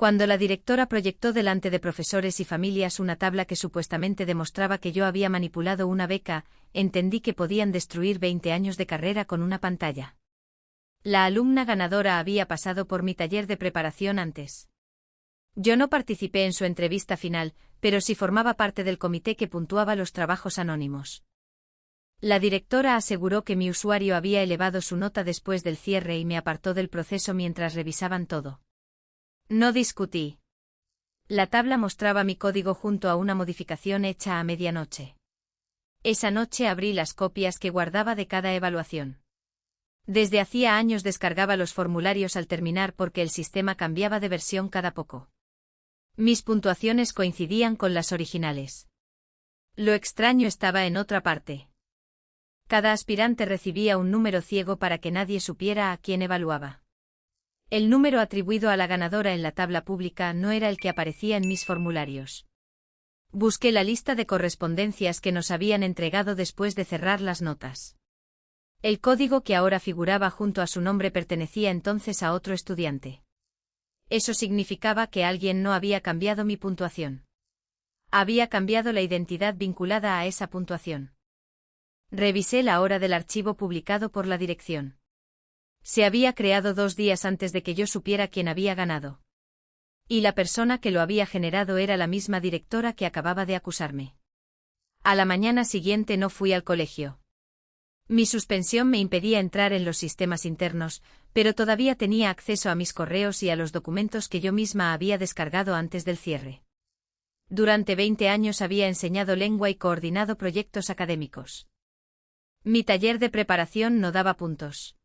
Cuando la directora proyectó delante de profesores y familias una tabla que supuestamente demostraba que yo había manipulado una beca, entendí que podían destruir 20 años de carrera con una pantalla. La alumna ganadora había pasado por mi taller de preparación antes. Yo no participé en su entrevista final, pero sí formaba parte del comité que puntuaba los trabajos anónimos. La directora aseguró que mi usuario había elevado su nota después del cierre y me apartó del proceso mientras revisaban todo. No discutí. La tabla mostraba mi código junto a una modificación hecha a medianoche. Esa noche abrí las copias que guardaba de cada evaluación. Desde hacía años descargaba los formularios al terminar porque el sistema cambiaba de versión cada poco. Mis puntuaciones coincidían con las originales. Lo extraño estaba en otra parte. Cada aspirante recibía un número ciego para que nadie supiera a quién evaluaba. El número atribuido a la ganadora en la tabla pública no era el que aparecía en mis formularios. Busqué la lista de correspondencias que nos habían entregado después de cerrar las notas. El código que ahora figuraba junto a su nombre pertenecía entonces a otro estudiante. Eso significaba que alguien no había cambiado mi puntuación. Había cambiado la identidad vinculada a esa puntuación. Revisé la hora del archivo publicado por la dirección. Se había creado 2 días antes de que yo supiera quién había ganado. Y la persona que lo había generado era la misma directora que acababa de acusarme. A la mañana siguiente no fui al colegio. Mi suspensión me impedía entrar en los sistemas internos, pero todavía tenía acceso a mis correos y a los documentos que yo misma había descargado antes del cierre. Durante 20 años había enseñado lengua y coordinado proyectos académicos. Mi taller de preparación no daba puntos.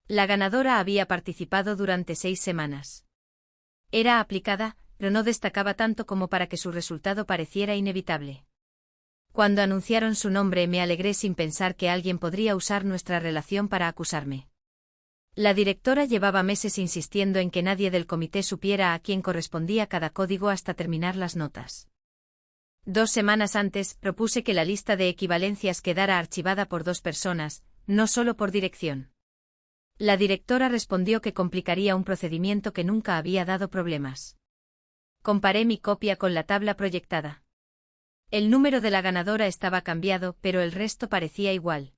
La ganadora había participado durante 6 semanas. Era aplicada, pero no destacaba tanto como para que su resultado pareciera inevitable. Cuando anunciaron su nombre me alegré sin pensar que alguien podría usar nuestra relación para acusarme. La directora llevaba meses insistiendo en que nadie del comité supiera a quién correspondía cada código hasta terminar las notas. 2 semanas antes propuse que la lista de equivalencias quedara archivada por 2 personas, no solo por dirección. La directora respondió que complicaría un procedimiento que nunca había dado problemas. Comparé mi copia con la tabla proyectada. El número de la ganadora estaba cambiado, pero el resto parecía igual.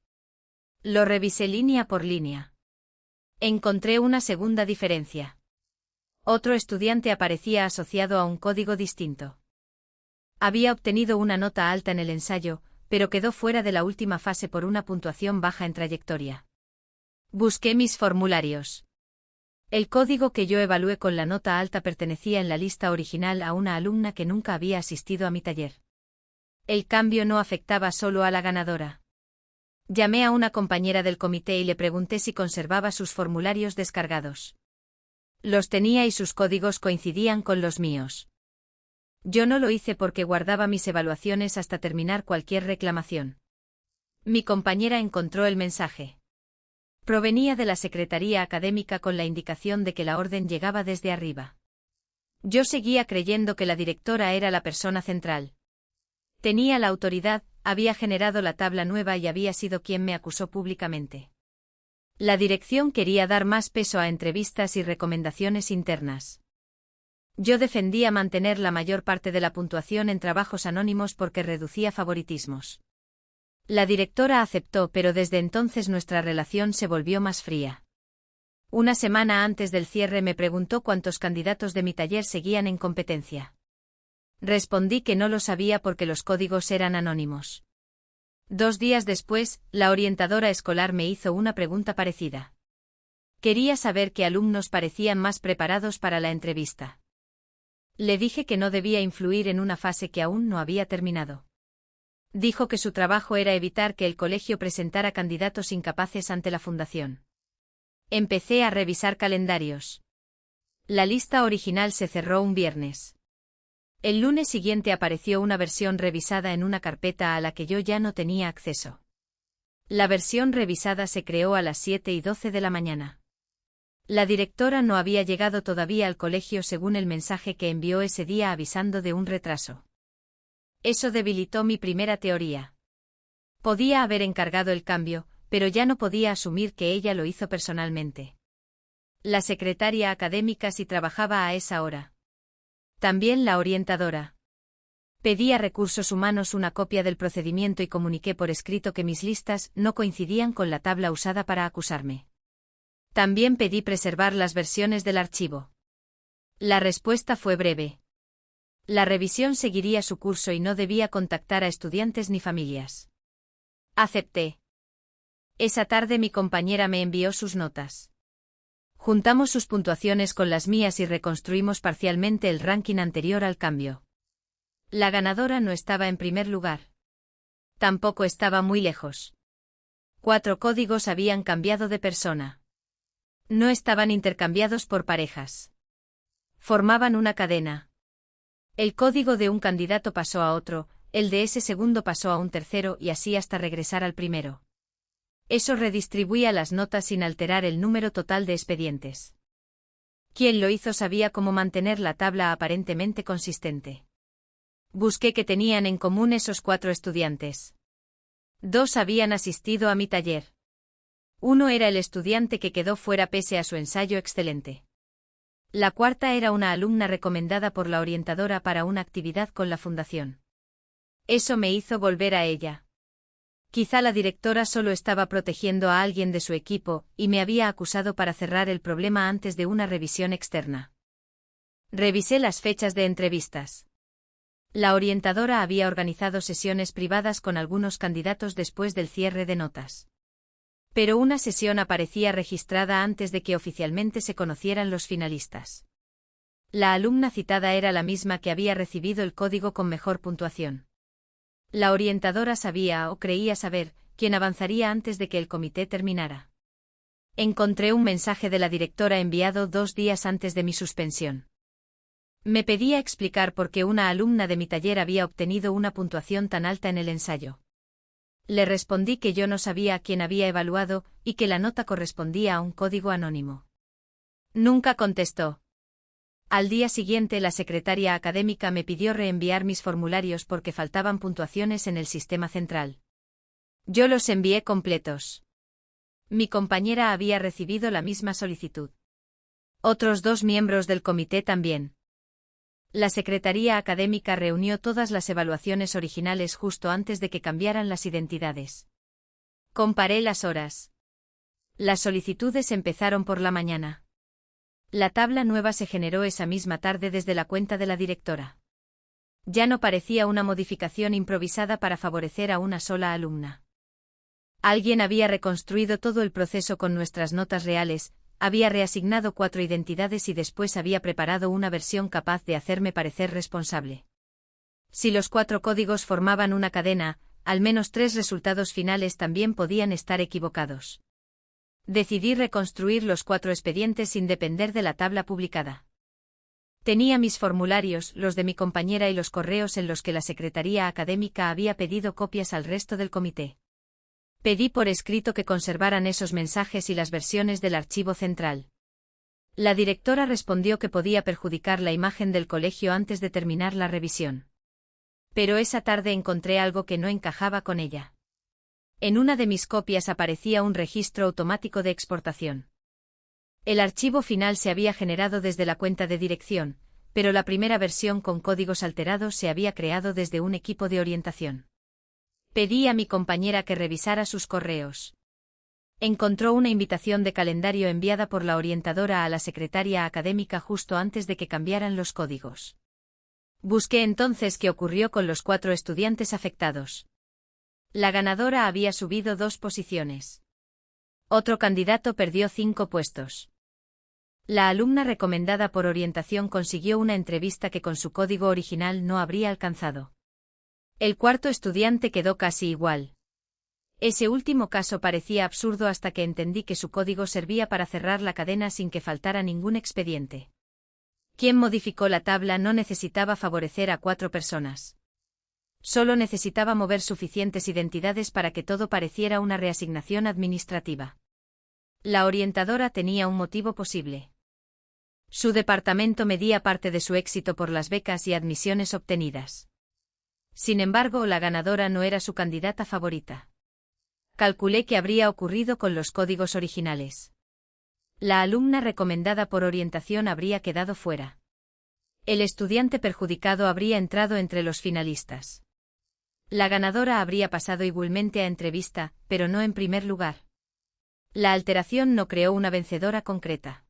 Lo revisé línea por línea. Encontré una segunda diferencia. Otro estudiante aparecía asociado a un código distinto. Había obtenido una nota alta en el ensayo, pero quedó fuera de la última fase por una puntuación baja en trayectoria. Busqué mis formularios. El código que yo evalué con la nota alta pertenecía en la lista original a una alumna que nunca había asistido a mi taller. El cambio no afectaba solo a la ganadora. Llamé a una compañera del comité y le pregunté si conservaba sus formularios descargados. Los tenía y sus códigos coincidían con los míos. Yo no lo hice porque guardaba mis evaluaciones hasta terminar cualquier reclamación. Mi compañera encontró el mensaje. Provenía de la Secretaría Académica con la indicación de que la orden llegaba desde arriba. Yo seguía creyendo que la directora era la persona central. Tenía la autoridad, había generado la tabla nueva y había sido quien me acusó públicamente. La dirección quería dar más peso a entrevistas y recomendaciones internas. Yo defendía mantener la mayor parte de la puntuación en trabajos anónimos porque reducía favoritismos. La directora aceptó, pero desde entonces nuestra relación se volvió más fría. Una semana antes del cierre me preguntó cuántos candidatos de mi taller seguían en competencia. Respondí que no lo sabía porque los códigos eran anónimos. 2 días después, la orientadora escolar me hizo una pregunta parecida. Quería saber qué alumnos parecían más preparados para la entrevista. Le dije que no debía influir en una fase que aún no había terminado. Dijo que su trabajo era evitar que el colegio presentara candidatos incapaces ante la fundación. Empecé a revisar calendarios. La lista original se cerró un viernes. El lunes siguiente apareció una versión revisada en una carpeta a la que yo ya no tenía acceso. La versión revisada se creó a las 7:12 de la mañana. La directora no había llegado todavía al colegio según el mensaje que envió ese día avisando de un retraso. Eso debilitó mi primera teoría. Podía haber encargado el cambio, pero ya no podía asumir que ella lo hizo personalmente. La secretaria académica sí trabajaba a esa hora. También la orientadora. Pedí a Recursos Humanos una copia del procedimiento y comuniqué por escrito que mis listas no coincidían con la tabla usada para acusarme. También pedí preservar las versiones del archivo. La respuesta fue breve. La revisión seguiría su curso y no debía contactar a estudiantes ni familias. Acepté. Esa tarde mi compañera me envió sus notas. Juntamos sus puntuaciones con las mías y reconstruimos parcialmente el ranking anterior al cambio. La ganadora no estaba en primer lugar. Tampoco estaba muy lejos. 4 códigos habían cambiado de persona. No estaban intercambiados por parejas. Formaban una cadena. El código de un candidato pasó a otro, el de ese segundo pasó a un tercero y así hasta regresar al primero. Eso redistribuía las notas sin alterar el número total de expedientes. Quien lo hizo sabía cómo mantener la tabla aparentemente consistente. Busqué qué tenían en común esos 4 estudiantes. 2 habían asistido a mi taller. Uno era el estudiante que quedó fuera pese a su ensayo excelente. La cuarta era una alumna recomendada por la orientadora para una actividad con la fundación. Eso me hizo volver a ella. Quizá la directora solo estaba protegiendo a alguien de su equipo y me había acusado para cerrar el problema antes de una revisión externa. Revisé las fechas de entrevistas. La orientadora había organizado sesiones privadas con algunos candidatos después del cierre de notas. Pero una sesión aparecía registrada antes de que oficialmente se conocieran los finalistas. La alumna citada era la misma que había recibido el código con mejor puntuación. La orientadora sabía o creía saber quién avanzaría antes de que el comité terminara. Encontré un mensaje de la directora enviado 2 días antes de mi suspensión. Me pedía explicar por qué una alumna de mi taller había obtenido una puntuación tan alta en el ensayo. Le respondí que yo no sabía a quién había evaluado y que la nota correspondía a un código anónimo. Nunca contestó. Al día siguiente la secretaria académica me pidió reenviar mis formularios porque faltaban puntuaciones en el sistema central. Yo los envié completos. Mi compañera había recibido la misma solicitud. Otros 2 miembros del comité también. La secretaría académica reunió todas las evaluaciones originales justo antes de que cambiaran las identidades. Comparé las horas. Las solicitudes empezaron por la mañana. La tabla nueva se generó esa misma tarde desde la cuenta de la directora. Ya no parecía una modificación improvisada para favorecer a una sola alumna. Alguien había reconstruido todo el proceso con nuestras notas reales, había reasignado 4 identidades y después había preparado una versión capaz de hacerme parecer responsable. Si los 4 códigos formaban una cadena, al menos 3 resultados finales también podían estar equivocados. Decidí reconstruir los 4 expedientes sin depender de la tabla publicada. Tenía mis formularios, los de mi compañera y los correos en los que la secretaría académica había pedido copias al resto del comité. Pedí por escrito que conservaran esos mensajes y las versiones del archivo central. La directora respondió que podía perjudicar la imagen del colegio antes de terminar la revisión. Pero esa tarde encontré algo que no encajaba con ella. En una de mis copias aparecía un registro automático de exportación. El archivo final se había generado desde la cuenta de dirección, pero la primera versión con códigos alterados se había creado desde un equipo de orientación. Pedí a mi compañera que revisara sus correos. Encontró una invitación de calendario enviada por la orientadora a la secretaria académica justo antes de que cambiaran los códigos. Busqué entonces qué ocurrió con los 4 estudiantes afectados. La ganadora había subido 2 posiciones. Otro candidato perdió 5 puestos. La alumna recomendada por orientación consiguió una entrevista que con su código original no habría alcanzado. El 4.º estudiante quedó casi igual. Ese último caso parecía absurdo hasta que entendí que su código servía para cerrar la cadena sin que faltara ningún expediente. Quien modificó la tabla no necesitaba favorecer a 4 personas. Solo necesitaba mover suficientes identidades para que todo pareciera una reasignación administrativa. La orientadora tenía un motivo posible. Su departamento medía parte de su éxito por las becas y admisiones obtenidas. Sin embargo, la ganadora no era su candidata favorita. Calculé qué habría ocurrido con los códigos originales. La alumna recomendada por orientación habría quedado fuera. El estudiante perjudicado habría entrado entre los finalistas. La ganadora habría pasado igualmente a entrevista, pero no en primer lugar. La alteración no creó una vencedora concreta.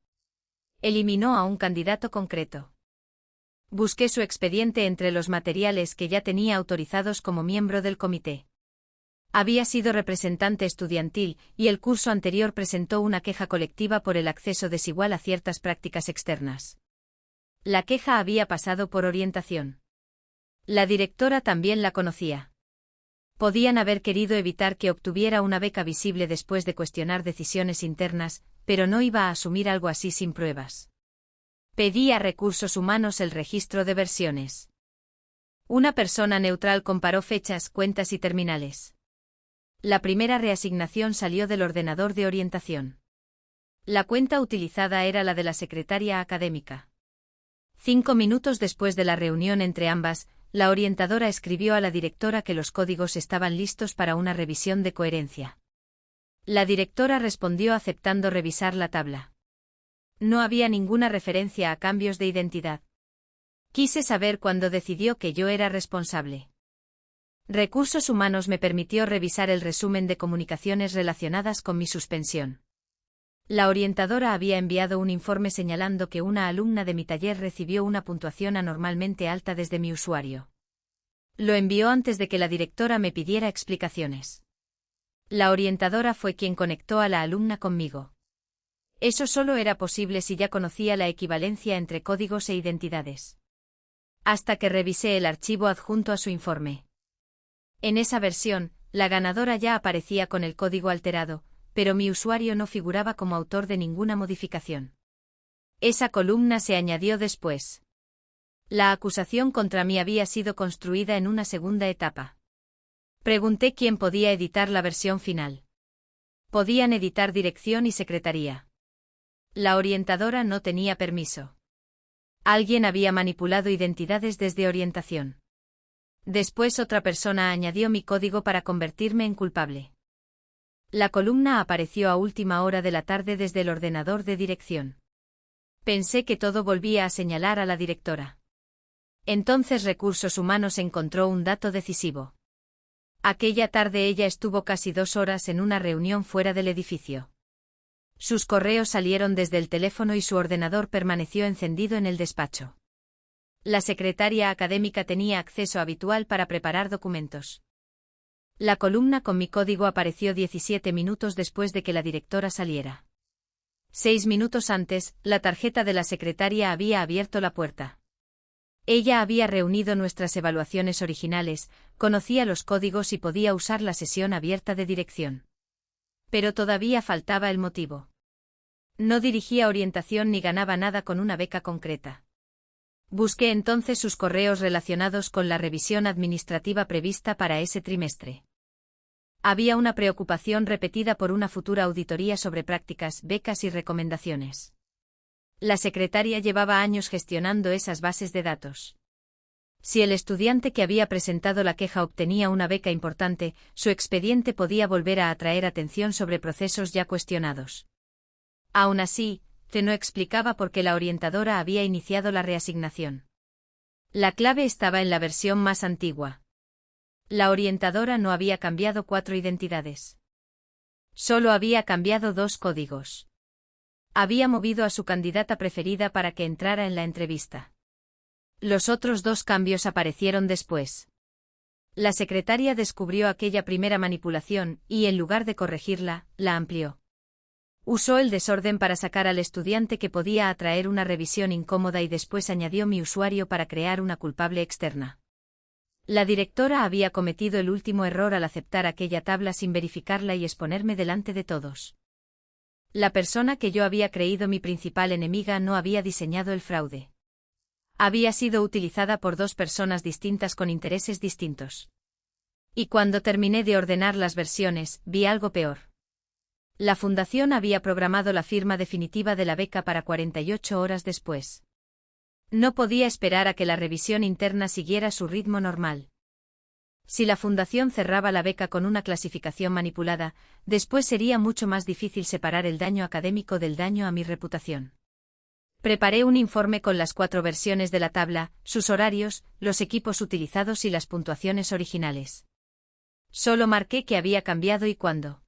Eliminó a un candidato concreto. Busqué su expediente entre los materiales que ya tenía autorizados como miembro del comité. Había sido representante estudiantil, y el curso anterior presentó una queja colectiva por el acceso desigual a ciertas prácticas externas. La queja había pasado por orientación. La directora también la conocía. Podían haber querido evitar que obtuviera una beca visible después de cuestionar decisiones internas, pero no iba a asumir algo así sin pruebas. Pedí a Recursos Humanos el registro de versiones. Una persona neutral comparó fechas, cuentas y terminales. La primera reasignación salió del ordenador de orientación. La cuenta utilizada era la de la secretaria académica. 5 minutos después de la reunión entre ambas, la orientadora escribió a la directora que los códigos estaban listos para una revisión de coherencia. La directora respondió aceptando revisar la tabla. No había ninguna referencia a cambios de identidad. Quise saber cuándo decidió que yo era responsable. Recursos Humanos me permitió revisar el resumen de comunicaciones relacionadas con mi suspensión. La orientadora había enviado un informe señalando que una alumna de mi taller recibió una puntuación anormalmente alta desde mi usuario. Lo envió antes de que la directora me pidiera explicaciones. La orientadora fue quien conectó a la alumna conmigo. Eso solo era posible si ya conocía la equivalencia entre códigos e identidades. Hasta que revisé el archivo adjunto a su informe. En esa versión, la ganadora ya aparecía con el código alterado, pero mi usuario no figuraba como autor de ninguna modificación. Esa columna se añadió después. La acusación contra mí había sido construida en una segunda etapa. Pregunté quién podía editar la versión final. Podían editar dirección y secretaría. La orientadora no tenía permiso. Alguien había manipulado identidades desde orientación. Después otra persona añadió mi código para convertirme en culpable. La columna apareció a última hora de la tarde desde el ordenador de dirección. Pensé que todo volvía a señalar a la directora. Entonces Recursos Humanos encontró un dato decisivo. Aquella tarde ella estuvo casi 2 horas en una reunión fuera del edificio. Sus correos salieron desde el teléfono y su ordenador permaneció encendido en el despacho. La secretaria académica tenía acceso habitual para preparar documentos. La columna con mi código apareció 17 minutos después de que la directora saliera. 6 minutos antes, la tarjeta de la secretaria había abierto la puerta. Ella había reunido nuestras evaluaciones originales, conocía los códigos y podía usar la sesión abierta de dirección. Pero todavía faltaba el motivo. No dirigía orientación ni ganaba nada con una beca concreta. Busqué entonces sus correos relacionados con la revisión administrativa prevista para ese trimestre. Había una preocupación repetida por una futura auditoría sobre prácticas, becas y recomendaciones. La secretaria llevaba años gestionando esas bases de datos. Si el estudiante que había presentado la queja obtenía una beca importante, su expediente podía volver a atraer atención sobre procesos ya cuestionados. Aún así, no explicaba por qué la orientadora había iniciado la reasignación. La clave estaba en la versión más antigua. La orientadora no había cambiado 4 identidades. Solo había cambiado 2 códigos. Había movido a su candidata preferida para que entrara en la entrevista. Los otros 2 cambios aparecieron después. La secretaria descubrió aquella primera manipulación y, en lugar de corregirla, la amplió. Usó el desorden para sacar al estudiante que podía atraer una revisión incómoda y después añadió mi usuario para crear una culpable externa. La directora había cometido el último error al aceptar aquella tabla sin verificarla y exponerme delante de todos. La persona que yo había creído mi principal enemiga no había diseñado el fraude. Había sido utilizada por 2 personas distintas con intereses distintos. Y cuando terminé de ordenar las versiones, vi algo peor. La fundación había programado la firma definitiva de la beca para 48 horas después. No podía esperar a que la revisión interna siguiera su ritmo normal. Si la fundación cerraba la beca con una clasificación manipulada, después sería mucho más difícil separar el daño académico del daño a mi reputación. Preparé un informe con las 4 versiones de la tabla, sus horarios, los equipos utilizados y las puntuaciones originales. Solo marqué que había cambiado y cuándo.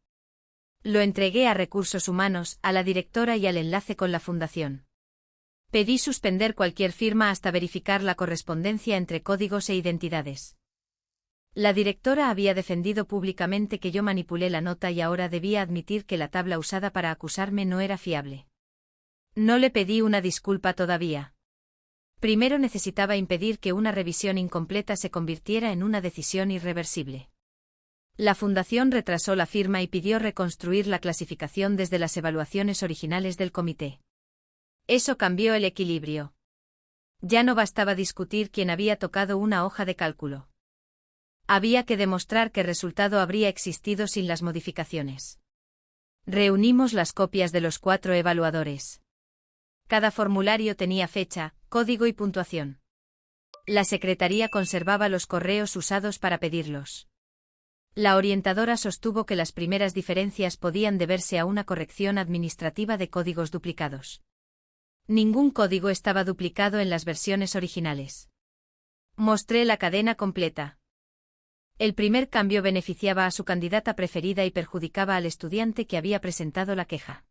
Lo entregué a Recursos Humanos, a la directora y al enlace con la fundación. Pedí suspender cualquier firma hasta verificar la correspondencia entre códigos e identidades. La directora había defendido públicamente que yo manipulé la nota y ahora debía admitir que la tabla usada para acusarme no era fiable. No le pedí una disculpa todavía. Primero necesitaba impedir que una revisión incompleta se convirtiera en una decisión irreversible. La fundación retrasó la firma y pidió reconstruir la clasificación desde las evaluaciones originales del comité. Eso cambió el equilibrio. Ya no bastaba discutir quién había tocado una hoja de cálculo. Había que demostrar qué resultado habría existido sin las modificaciones. Reunimos las copias de los 4 evaluadores. Cada formulario tenía fecha, código y puntuación. La secretaría conservaba los correos usados para pedirlos. La orientadora sostuvo que las primeras diferencias podían deberse a una corrección administrativa de códigos duplicados. Ningún código estaba duplicado en las versiones originales. Mostré la cadena completa. El primer cambio beneficiaba a su candidata preferida y perjudicaba al estudiante que había presentado la queja.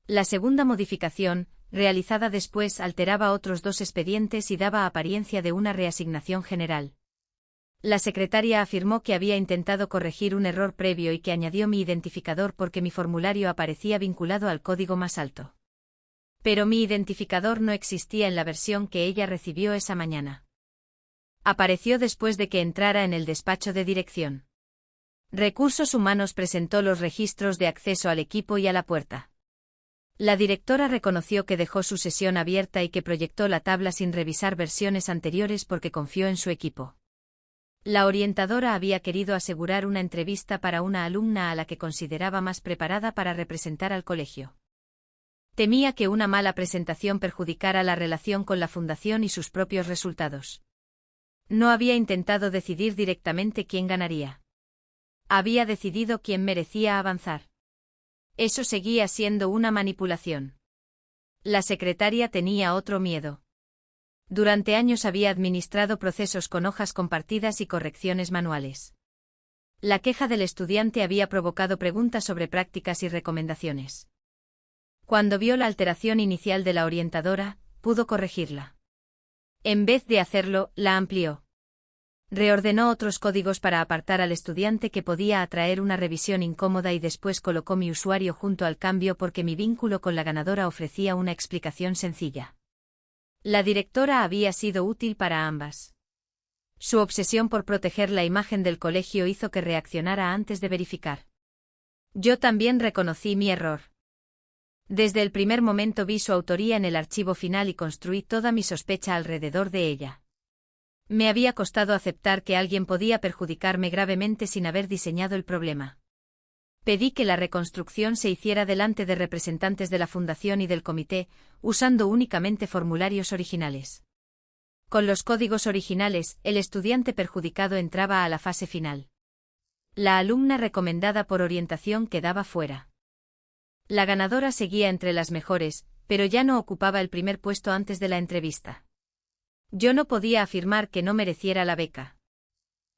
La segunda modificación, realizada después, alteraba otros 2 expedientes y daba apariencia de una reasignación general. La secretaria afirmó que había intentado corregir un error previo y que añadió mi identificador porque mi formulario aparecía vinculado al código más alto. Pero mi identificador no existía en la versión que ella recibió esa mañana. Apareció después de que entrara en el despacho de dirección. Recursos Humanos presentó los registros de acceso al equipo y a la puerta. La directora reconoció que dejó su sesión abierta y que proyectó la tabla sin revisar versiones anteriores porque confió en su equipo. La orientadora había querido asegurar una entrevista para una alumna a la que consideraba más preparada para representar al colegio. Temía que una mala presentación perjudicara la relación con la fundación y sus propios resultados. No había intentado decidir directamente quién ganaría. Había decidido quién merecía avanzar. Eso seguía siendo una manipulación. La secretaria tenía otro miedo. Durante años había administrado procesos con hojas compartidas y correcciones manuales. La queja del estudiante había provocado preguntas sobre prácticas y recomendaciones. Cuando vio la alteración inicial de la orientadora, pudo corregirla. En vez de hacerlo, la amplió. Reordenó otros códigos para apartar al estudiante que podía atraer una revisión incómoda y después colocó mi usuario junto al cambio porque mi vínculo con la ganadora ofrecía una explicación sencilla. La directora había sido útil para ambas. Su obsesión por proteger la imagen del colegio hizo que reaccionara antes de verificar. Yo también reconocí mi error. Desde el primer momento vi su autoría en el archivo final y construí toda mi sospecha alrededor de ella. Me había costado aceptar que alguien podía perjudicarme gravemente sin haber diseñado el problema. Pedí que la reconstrucción se hiciera delante de representantes de la fundación y del comité, usando únicamente formularios originales. Con los códigos originales, el estudiante perjudicado entraba a la fase final. La alumna recomendada por orientación quedaba fuera. La ganadora seguía entre las mejores, pero ya no ocupaba el primer puesto antes de la entrevista. Yo no podía afirmar que no mereciera la beca.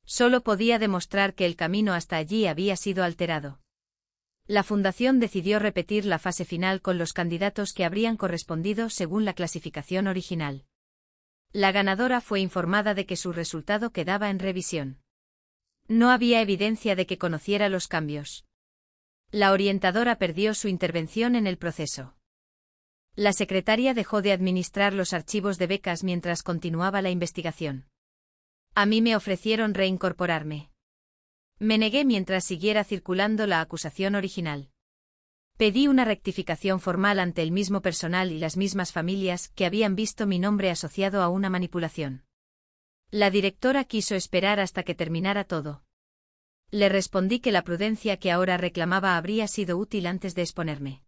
Solo podía demostrar que el camino hasta allí había sido alterado. La fundación decidió repetir la fase final con los candidatos que habrían correspondido según la clasificación original. La ganadora fue informada de que su resultado quedaba en revisión. No había evidencia de que conociera los cambios. La orientadora perdió su intervención en el proceso. La secretaria dejó de administrar los archivos de becas mientras continuaba la investigación. A mí me ofrecieron reincorporarme. Me negué mientras siguiera circulando la acusación original. Pedí una rectificación formal ante el mismo personal y las mismas familias que habían visto mi nombre asociado a una manipulación. La directora quiso esperar hasta que terminara todo. Le respondí que la prudencia que ahora reclamaba habría sido útil antes de exponerme.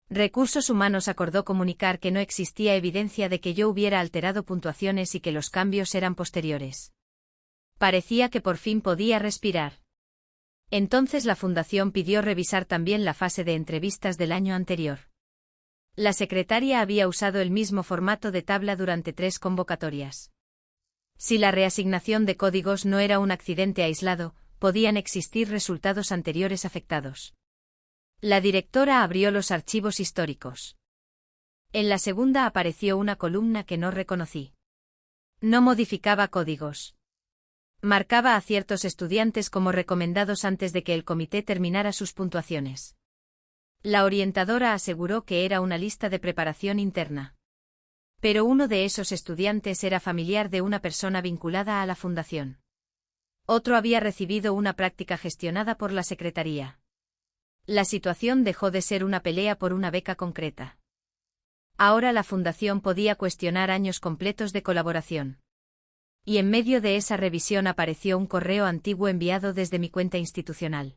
Recursos Humanos acordó comunicar que no existía evidencia de que yo hubiera alterado puntuaciones y que los cambios eran posteriores. Parecía que por fin podía respirar. Entonces la fundación pidió revisar también la fase de entrevistas del año anterior. La secretaria había usado el mismo formato de tabla durante 3 convocatorias. Si la reasignación de códigos no era un accidente aislado, podían existir resultados anteriores afectados. La directora abrió los archivos históricos. En la segunda apareció una columna que no reconocí. No modificaba códigos. Marcaba a ciertos estudiantes como recomendados antes de que el comité terminara sus puntuaciones. La orientadora aseguró que era una lista de preparación interna. Pero uno de esos estudiantes era familiar de una persona vinculada a la fundación. Otro había recibido una práctica gestionada por la secretaría. La situación dejó de ser una pelea por una beca concreta. Ahora la fundación podía cuestionar años completos de colaboración. Y en medio de esa revisión apareció un correo antiguo enviado desde mi cuenta institucional.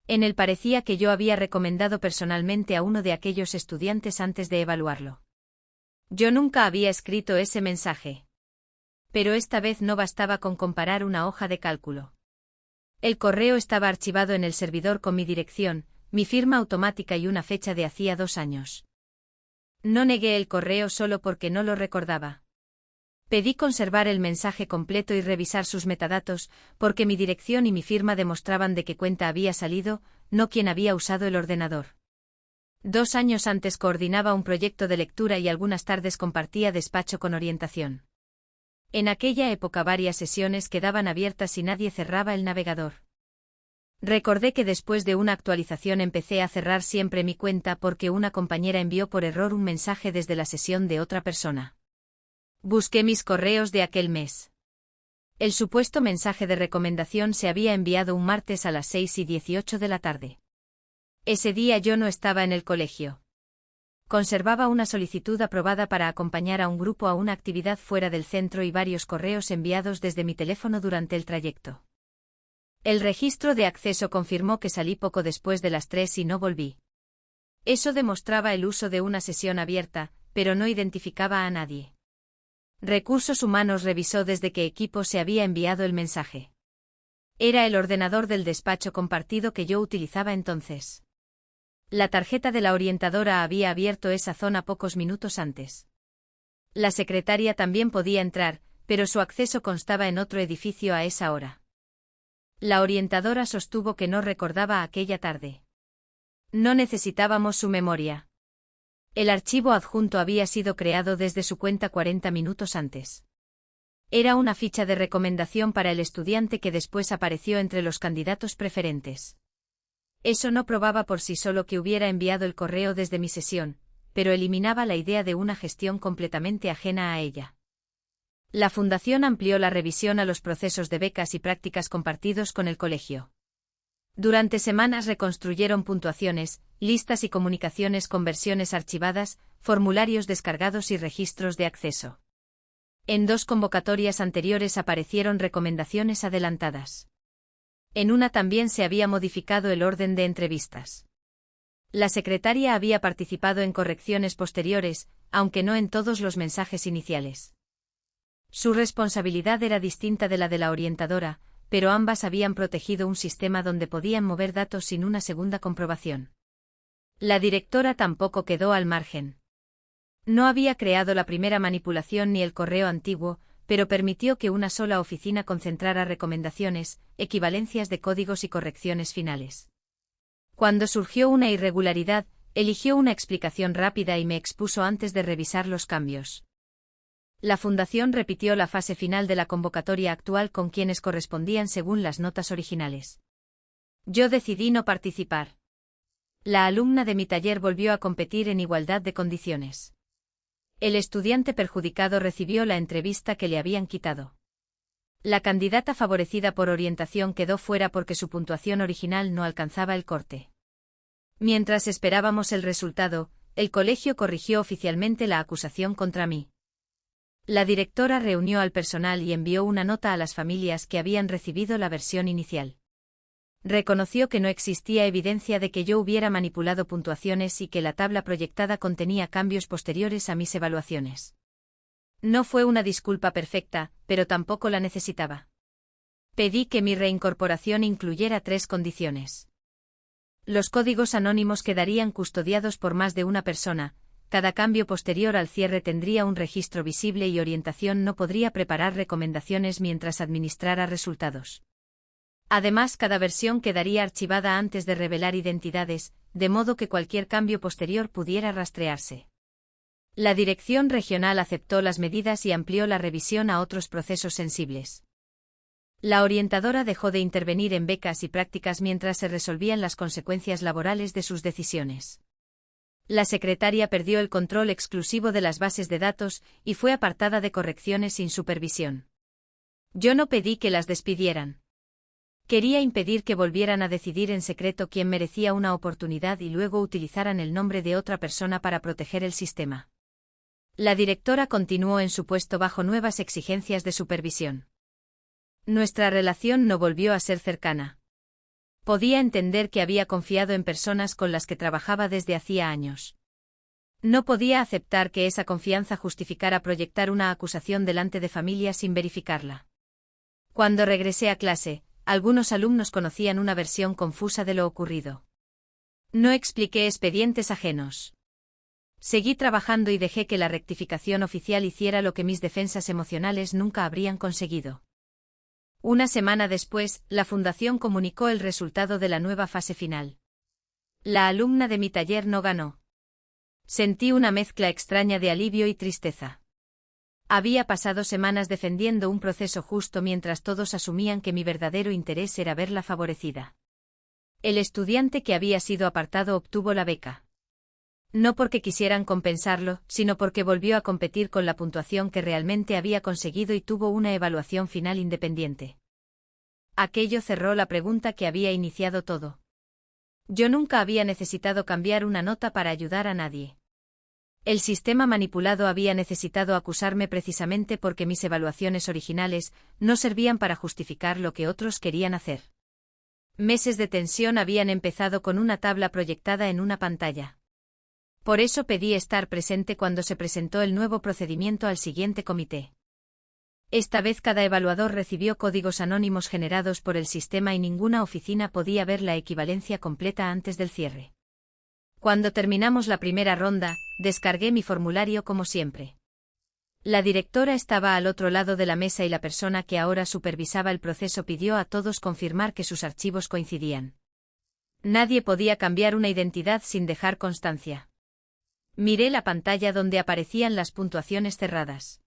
En él parecía que yo había recomendado personalmente a uno de aquellos estudiantes antes de evaluarlo. Yo nunca había escrito ese mensaje. Pero esta vez no bastaba con comparar una hoja de cálculo. El correo estaba archivado en el servidor con mi dirección, mi firma automática y una fecha de hacía 2 años. No negué el correo solo porque no lo recordaba. Pedí conservar el mensaje completo y revisar sus metadatos, porque mi dirección y mi firma demostraban de qué cuenta había salido, no quién había usado el ordenador. 2 años antes coordinaba un proyecto de lectura y algunas tardes compartía despacho con orientación. En aquella época varias sesiones quedaban abiertas y nadie cerraba el navegador. Recordé que después de una actualización empecé a cerrar siempre mi cuenta porque una compañera envió por error un mensaje desde la sesión de otra persona. Busqué mis correos de aquel mes. El supuesto mensaje de recomendación se había enviado un martes a las 6:18 de la tarde. Ese día yo no estaba en el colegio. Conservaba una solicitud aprobada para acompañar a un grupo a una actividad fuera del centro y varios correos enviados desde mi teléfono durante el trayecto. El registro de acceso confirmó que salí poco después de las 3 y no volví. Eso demostraba el uso de una sesión abierta, pero no identificaba a nadie. Recursos Humanos revisó desde qué equipo se había enviado el mensaje. Era el ordenador del despacho compartido que yo utilizaba entonces. La tarjeta de la orientadora había abierto esa zona pocos minutos antes. La secretaria también podía entrar, pero su acceso constaba en otro edificio a esa hora. La orientadora sostuvo que no recordaba aquella tarde. No necesitábamos su memoria. El archivo adjunto había sido creado desde su cuenta 40 minutos antes. Era una ficha de recomendación para el estudiante que después apareció entre los candidatos preferentes. Eso no probaba por sí solo que hubiera enviado el correo desde mi sesión, pero eliminaba la idea de una gestión completamente ajena a ella. La fundación amplió la revisión a los procesos de becas y prácticas compartidos con el colegio. Durante semanas reconstruyeron puntuaciones, listas y comunicaciones con versiones archivadas, formularios descargados y registros de acceso. En 2 convocatorias anteriores aparecieron recomendaciones adelantadas. En una también se había modificado el orden de entrevistas. La secretaria había participado en correcciones posteriores, aunque no en todos los mensajes iniciales. Su responsabilidad era distinta de la de la orientadora, pero ambas habían protegido un sistema donde podían mover datos sin una segunda comprobación. La directora tampoco quedó al margen. No había creado la primera manipulación ni el correo antiguo, pero permitió que una sola oficina concentrara recomendaciones, equivalencias de códigos y correcciones finales. Cuando surgió una irregularidad, eligió una explicación rápida y me expuso antes de revisar los cambios. La fundación repitió la fase final de la convocatoria actual con quienes correspondían según las notas originales. Yo decidí no participar. La alumna de mi taller volvió a competir en igualdad de condiciones. El estudiante perjudicado recibió la entrevista que le habían quitado. La candidata favorecida por orientación quedó fuera porque su puntuación original no alcanzaba el corte. Mientras esperábamos el resultado, el colegio corrigió oficialmente la acusación contra mí. La directora reunió al personal y envió una nota a las familias que habían recibido la versión inicial. Reconoció que no existía evidencia de que yo hubiera manipulado puntuaciones y que la tabla proyectada contenía cambios posteriores a mis evaluaciones. No fue una disculpa perfecta, pero tampoco la necesitaba. Pedí que mi reincorporación incluyera 3 condiciones. Los códigos anónimos quedarían custodiados por más de una persona, cada cambio posterior al cierre tendría un registro visible y orientación no podría preparar recomendaciones mientras administrara resultados. Además, cada versión quedaría archivada antes de revelar identidades, de modo que cualquier cambio posterior pudiera rastrearse. La dirección regional aceptó las medidas y amplió la revisión a otros procesos sensibles. La orientadora dejó de intervenir en becas y prácticas mientras se resolvían las consecuencias laborales de sus decisiones. La secretaria perdió el control exclusivo de las bases de datos y fue apartada de correcciones sin supervisión. Yo no pedí que las despidieran. Quería impedir que volvieran a decidir en secreto quién merecía una oportunidad y luego utilizaran el nombre de otra persona para proteger el sistema. La directora continuó en su puesto bajo nuevas exigencias de supervisión. Nuestra relación no volvió a ser cercana. Podía entender que había confiado en personas con las que trabajaba desde hacía años. No podía aceptar que esa confianza justificara proyectar una acusación delante de familia sin verificarla. Cuando regresé a clase, algunos alumnos conocían una versión confusa de lo ocurrido. No expliqué expedientes ajenos. Seguí trabajando y dejé que la rectificación oficial hiciera lo que mis defensas emocionales nunca habrían conseguido. Una semana después, la fundación comunicó el resultado de la nueva fase final. La alumna de mi taller no ganó. Sentí una mezcla extraña de alivio y tristeza. Había pasado semanas defendiendo un proceso justo mientras todos asumían que mi verdadero interés era verla favorecida. El estudiante que había sido apartado obtuvo la beca. No porque quisieran compensarlo, sino porque volvió a competir con la puntuación que realmente había conseguido y tuvo una evaluación final independiente. Aquello cerró la pregunta que había iniciado todo. Yo nunca había necesitado cambiar una nota para ayudar a nadie. El sistema manipulado había necesitado acusarme precisamente porque mis evaluaciones originales no servían para justificar lo que otros querían hacer. Meses de tensión habían empezado con una tabla proyectada en una pantalla. Por eso pedí estar presente cuando se presentó el nuevo procedimiento al siguiente comité. Esta vez cada evaluador recibió códigos anónimos generados por el sistema y ninguna oficina podía ver la equivalencia completa antes del cierre. Cuando terminamos la primera ronda, descargué mi formulario como siempre. La directora estaba al otro lado de la mesa y la persona que ahora supervisaba el proceso pidió a todos confirmar que sus archivos coincidían. Nadie podía cambiar una identidad sin dejar constancia. Miré la pantalla donde aparecían las puntuaciones cerradas.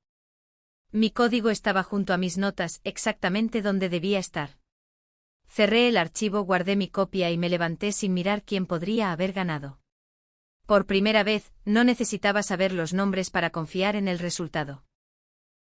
Mi código estaba junto a mis notas, exactamente donde debía estar. Cerré el archivo, guardé mi copia y me levanté sin mirar quién podría haber ganado. Por primera vez, no necesitaba saber los nombres para confiar en el resultado.